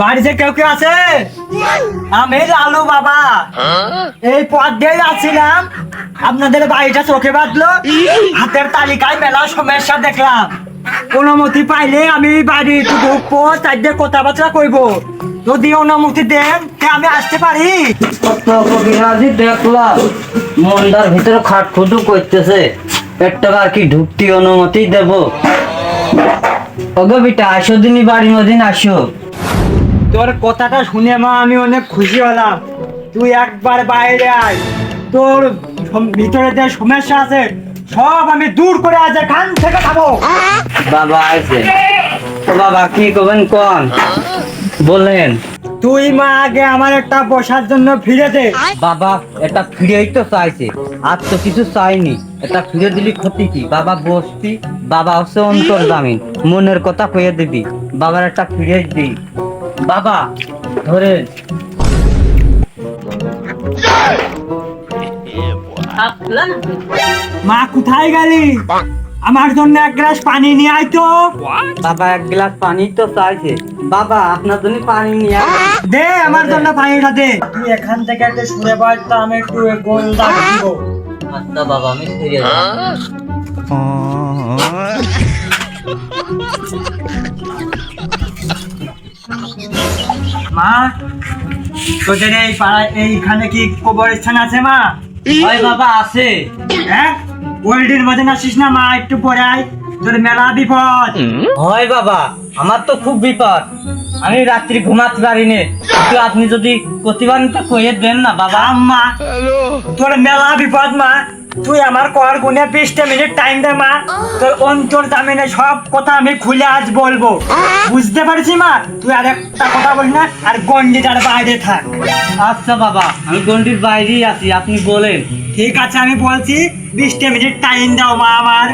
বাড়িতে কেউ কেউ আছে? আমি লালু বাবা, এই পথ দিয়ে যাচ্ছিলাম, আপনাদের বাড়িটা চোখে বাঁধলো, হাতের তালিকায় মেলা সমস্যা দেখলাম। অনুমতি পাইলে আমি বাড়ি ঢুকবো, তাই দিয়ে কথাবার্তা কইবো। যদি অনুমতি দেন আমি আসতে পারি? দেখলাম মন্দার ভিতরে খাটখুটু করতেছে, একটা আর কি ঢুকতি অনুমতি দেব? ওগো বিটা, আসো দিনই বাড়ির মধ্যে আসো। তোর কথাটা শুনে মা আমি অনেক খুশি হলাম। তুই একবার বাইরে আয়, তোর ভিতরে যে সমস্যা আছে সব আমি দূর করে আজ এখান থেকে খাবো। বাবা আছে তো, বাবা কি করবেন কোন বলেন। তুই মা আগে আমার একটা বসার জন্য ফিরে দে। বাবা এটা ফিরেই তো চাইছে, আর তো কিছু চাইনি, এটা ফিরে দিলি ক্ষতি কি? বাবা বসতি, বাবা হচ্ছে অন্তর জামিন, মনের কথা কয়ে দিবি, বাবার একটা ফিরে দিই। বাবা ধরে মা কোথায় গেলি? আমার জন্য এক গ্লাস পানি নিয়ে আয় তো। বাবা এক গ্লাস পানি তো চাইছে, বাবা আপনার জন্য পানি নিয়ে দে আমার জন্য পানিটা দে। তুই এখান থেকে একটা শুনে পার, তা আমি একটু গোলটা দিব। আচ্ছা বাবা আমি ফিরে যাবো। মা, তোদের এই পাড়ায় এইখানে কি কবরস্থান আছে মা? হয় বাবা আছে। হ্যাঁ, ওয়েল্ডির মধ্যে আসিস না মা, একটু পরে আয়, তোর মেলা বিপদ। হয় বাবা, আমার তো খুব বিপদ, আমি রাত্রি ঘুমাতে পারি না, কিন্তু আপনি যদি প্রতিবারটা কয়ে দেন না বাবা। আম্মা, তোর মেলা বিপদ মা। তুই আমার কর গুনে 20টা মিনিট টাইম দে মা, তোর অন্তর জামিনে সব কথা আমি খুলে আজ বলবো। বুঝতে পারছি মা? তুই আর একটা কথা বলিস না, আর গন্ডিটার বাইরে থাক। আচ্ছা বাবা, আমি গন্ডির বাইরেই আছি, আপনি বলেন। ঠিক আছে আমি বলছি, 20টা মিনিট টাইম দাও মা আমার।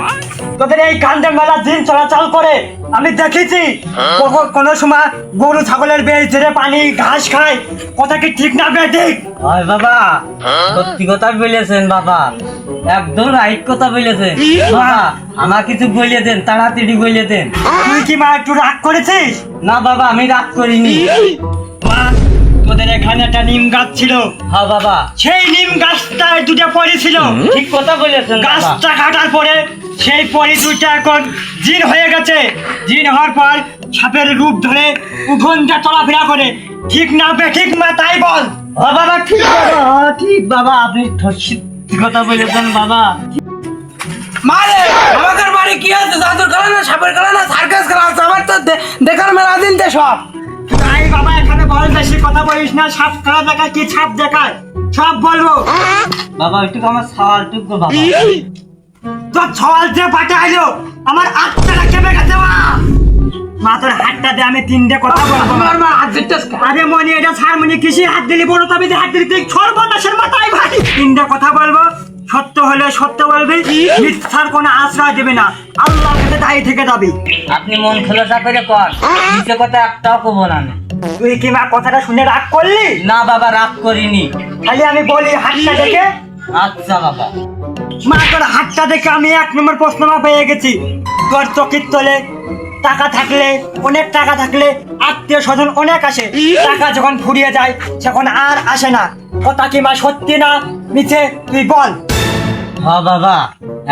তোদের এই কান্দে মেলা দিন চলাচল করে আমি দেখেছি, কোন সময় গরু ছাগলের বেশ ছেড়ে পানি ঘাস খায়। কথা কি ঠিক না বেঠিক? হয় বাবা, সত্যি কথা বলেছেন বাবা, একদম রাইট কথা বলেছেন বাবা। আমার কিছু বলে দেন, তাড়াতাড়ি বলে দেন। তুই কি মা একটু রাগ করেছিস? না বাবা আমি রাগ করিনি। মা, তোদের এখানে একটা নিম গাছ ছিল, হ্যাঁ বাবা। সেই নিম গাছটায় দুটো পরি ছিল। ঠিক কথা বলেছেন বাবা। গাছটা কাটার পরে সেই পরি দুইটা এখন জিন হয়ে গেছে। জিন হওয়ার পর সাপের রূপ ধরে উঠোনটা চলাফেরা করে। ঠিক না বেঠিক মা, তাই বল। হ্যাঁ বাবা ঠিক বাবা, ঠিক বাবা, আপনি সত্যি কথা বলেছেন বাবা। মারে আমাদের বাড়ি কি আছে? জাদুর খেলা না, সাপের খেলা না, সার্কাস খেলা আছে? আমার তো দেখার মেলা দিন দে সব। তাই বাবা এখানে বল, বেশি কথা বলিস না। সাপ খেলা দেখায় কি ছাপ দেখায় সব বলবো। বাবা একটু আমার সওয়ালটুকু বাবা। তোর ছল যে পাঠাইলো আমার আত্মাটা কেঁপে গেছে মা। মা তোর হাতটা দে, আমি 3টে কথা বলবো। আমার মা হাত দিতেছ কেন? আরে মনি, এটা ছাড় মনি, কিসে হাত দিলি? বড় তবে যে হাত দিলি তুই সর্বনাশের মাথায় ভাই। 3টে কথা বলবো, সত্য হলে সত্য বলবি, মিথ্যার কোনো আশ্রয় দেবে না। আল্লাহর কাছে দাঁড়িয়ে থেকে যাবি। আপনি মন খোলাসা করে কর, নিচে কথা একটাও কব না আমি। তুই কি মা কথাটা শুনে রাগ করলি? না বাবা রাগ করিনি। খালি আমি বলি হাতটা দেখে। আচ্ছা বাবা। মা তোর হাতটা দেখে আমি 1 নম্বর প্রশ্ন মা পেয়ে গেছি। তোর চোখের তলে টাকা থাকলে, অনেক টাকা থাকলে আত্মীয় স্বজন অনেক আসে, টাকা যখন ফুরিয়ে যায় তখন আর আসে না। কথা কি মা সত্যি না মিছে? তুই বল। হ্যাঁ বাবা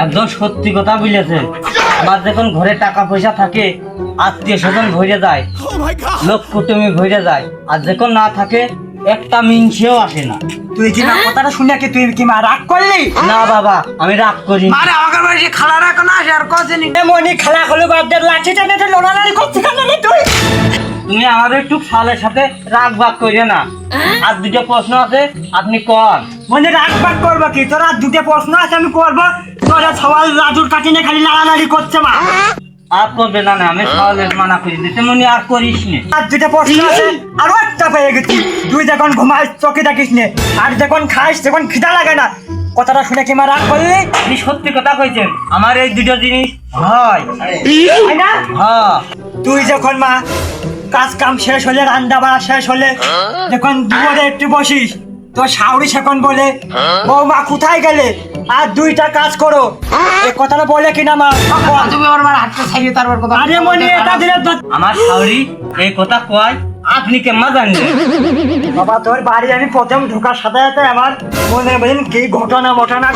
একদম সত্যি কথা বলেছেন। আমার যখন ঘরে টাকা পয়সা থাকে, আত্মীয় স্বজন ভরে যায়, লোক কুটুমি ভরে যায়, আর যখন না থাকে একটা মিনসেও আসে না। তুই কি মা কথাটা শুনে কি তুই কি মা রাগ করলি? না বাবা আমি রাগ করি। মারে আমাদের বাড়ি খালা রাখো না, আর কদিন মনি খেলা হলো বাদের লাঠি টানে লড়ালড়ি করছিস কেন রে তুই? তুমি আমার একটু সালের সাথে রাগ বাগ করে না। আর 2টা প্রশ্ন আছে, আপনি কর। মনে রাগ বাগ করবো কি? তোর আর 2টে প্রশ্ন আছে আমি করবো। তোরা সবাই রাজুর কাটিনে খালি লড়ালড়ি করছে মা। আর করবে না, আমি সালের মানা করে দিতে মনে আর করিস নে। আর 2টে প্রশ্ন আছে, আরো একটা পেয়ে গেছি। তুই যখন ঘুমাস চোখে দেখিস নে, আর যখন খাস তখন খিদা লাগে না। কথাটা শুনে কি মা রাগ করলি? আপনি সত্যি কথা কইছেন, আমার এই 2টো জিনিস হয়। হয় না? হ্যাঁ। তুই যখন মা কাজ কাম শেষ হলে, রান্না বাড়া শেষ হলে যখন দুপুরে একটু বসিস, তো শাউরি সেখন বলে বৌমা কোথায় গেলে, আর 2টা কাজ করো। এই কথাটা বলে কিনা মা? তুমি আমার মার হাতটা ছাড়িয়ে তারপর কথা। আরে মনি এটা দিলে আমার শাউরি এই কথা কয়, আপনি কে মা জানলেন? বাবা তোর বাড়ি আমি প্রথম ঢোকার সাথে সাথে আমার মনে বলেন কি ঘটনা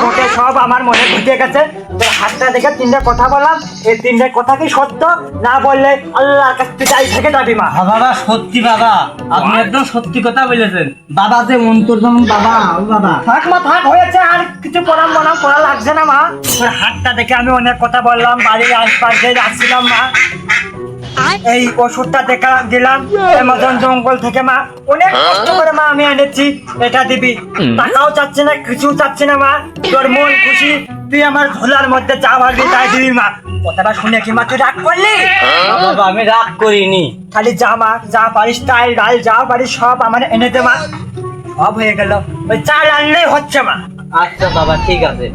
ঘটে সব আমার মনে ঘটে গেছে। তোর হাতটা দেখে তিনটে কথা বললাম, এই তিনটে কথা কি সত্য না বললে আল্লাহ কাছ পিটাই থেকে যাবি মা। বাবা সত্যি বাবা, আপনি একদম সত্যি কথা বলেছেন। বাবা যে অন্তর্জামিন বাবা, ও বাবা থাক মা থাক, হয়েছে আর কিছু প্রণাম করা লাগছে না মা। তোর হাতটা দেখে আমি অনেক কথা বললাম, বাড়ির আশপাশে যাচ্ছিলাম মা, এই ওষুধটা দিলাম অ্যামাজন জঙ্গল থেকে মা, অনেক কষ্ট করে মা আমি এনেছি, এটা দিবি। টাকাও চাচ্ছি না, কিছু চাচ্ছি না মা, তোর মন খুশি তুই আমার ঝোলার মধ্যে যা ভাববি তাই দিবি মা। কথাটা শুনে কি মা তুই রাগ করলি? বাবা আমি রাগ করিনি। খালি যা মা, যা পারিস তাই ডাল যা পারিস সব আমার এনে দে মা। সব হয়ে গেল, ওই চাল আনলেই হচ্ছে মা। আচ্ছা বাবা ঠিক আছে,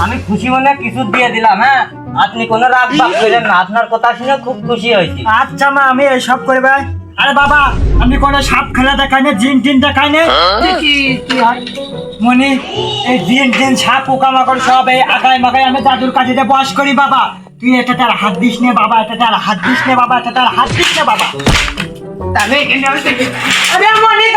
আমি খুশি মনে কিছু দিয়ে দিলাম। হ্যাঁ আপনি কোনো রাগ বাগ করেন না, আপনার কথা শুনে খুব খুশি হয়েছি। আচ্ছা মা আমি এইসব করবে। আরে বাবা আমি কোনো সাপ খেলা দেখাই না, জিন টিন দেখাই না। কি কি হয়? মনি এই জিন টিন সাপ পোকামাকড় সব এই আগায় মাগায় আমি দাদুর কাছে বস করি বাবা। তুই এটা তার হাত দিস নে বাবা, এটা তার হাত দিস নে বাবা, এটা তার হাত দিস নে বাবা। তাহলে এখানে আমি থেকে- আরে মনি